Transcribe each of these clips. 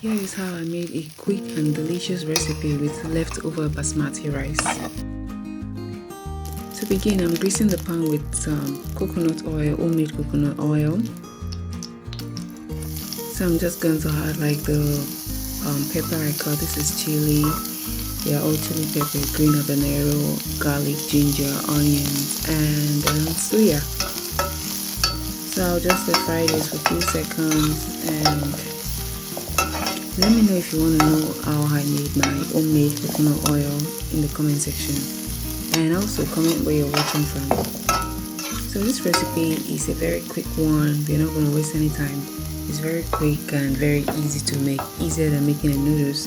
Here is how I made a quick and delicious recipe with leftover basmati rice. To begin, I'm greasing the pan with some coconut oil, homemade coconut oil. So I'm just going to add like the pepper I got. This is chili. Yeah, all chili pepper, green habanero, garlic, ginger, onions, and suya. So I'll just fry this for a few seconds and let me know if you want to know how I made my homemade coconut oil in the comment section, and also comment where you're watching from. So this recipe is a very quick one. We're not going to waste any time. It's very quick and very easy to make, easier than making a noodles.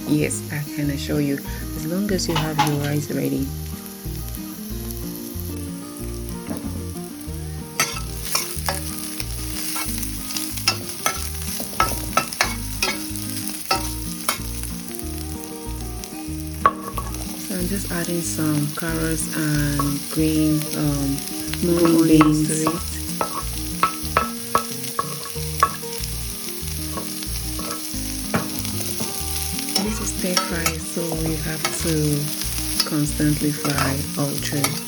Yes, I can assure you, as long as you have your rice ready. I'm just adding some carrots and green beans to it. This is stir fry, so we have to constantly fry all through.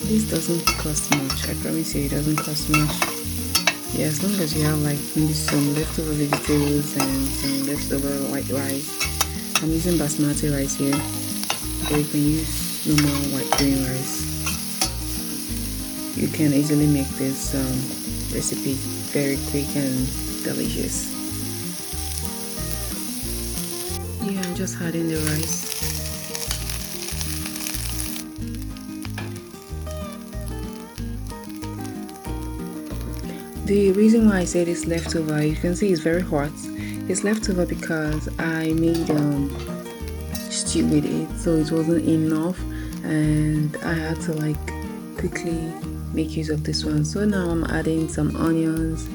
This doesn't cost much, I promise you it doesn't cost much. Yeah, as long as you have like maybe some leftover vegetables and some leftover white rice. I'm using basmati rice here, but you can use normal white green rice. You can easily make this recipe very quick and delicious. Yeah, I'm just adding the rice. The reason why I said it's leftover, you can see it's very hot. It's leftover because I made stew with it, so it wasn't enough, and I had to like quickly make use of this one. So now I'm adding some onions,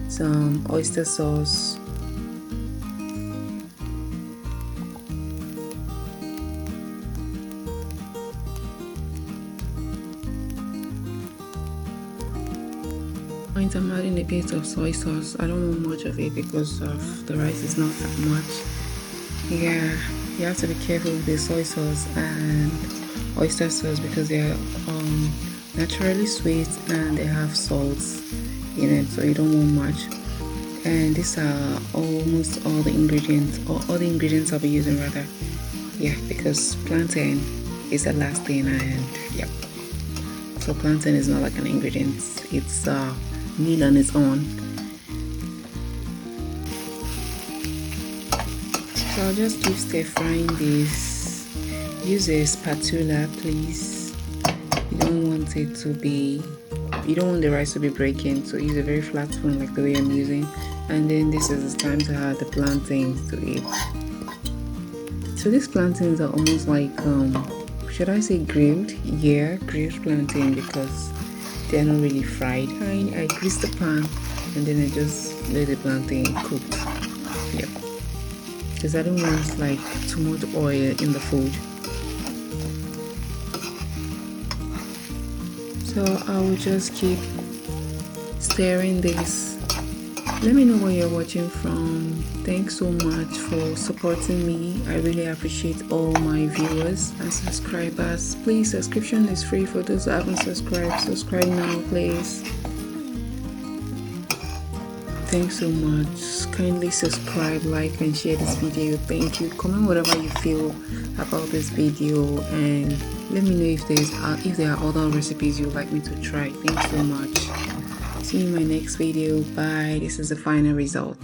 some oyster sauce, I'm adding a bit of soy sauce. I don't want much of it because of the rice is not that much. Yeah, you have to be careful with the soy sauce and oyster sauce because they are naturally sweet and they have salts in it, so you don't want much. And these are almost all the ingredients, or all the ingredients I'll be using rather. Yeah, because plantain is the last thing, and yep. So plantain is not like an ingredient. It's meal on its own. So I'll just keep stir frying this. Use a spatula, please. You don't want the rice to be breaking, so use a very flat spoon like the way I'm using. And then this is the time to add the plantains to it. So these plantains are almost like should I say grilled? Yeah, grilled plantain, because they're not really fried. I grease the pan and then I just let the plantain cook. Yep. Because I don't want like too much oil in the food. So I will just keep stirring this. Let me know where you're watching from. Thanks so much for supporting me. I really appreciate all my viewers and subscribers. Please, subscription is free for those who haven't subscribed. Subscribe now, please. Thanks so much. Kindly subscribe, like, and share this video. Thank you. Comment whatever you feel about this video and let me know if there are other recipes you'd like me to try. Thanks so much. See you in my next video. Bye. This is the final result.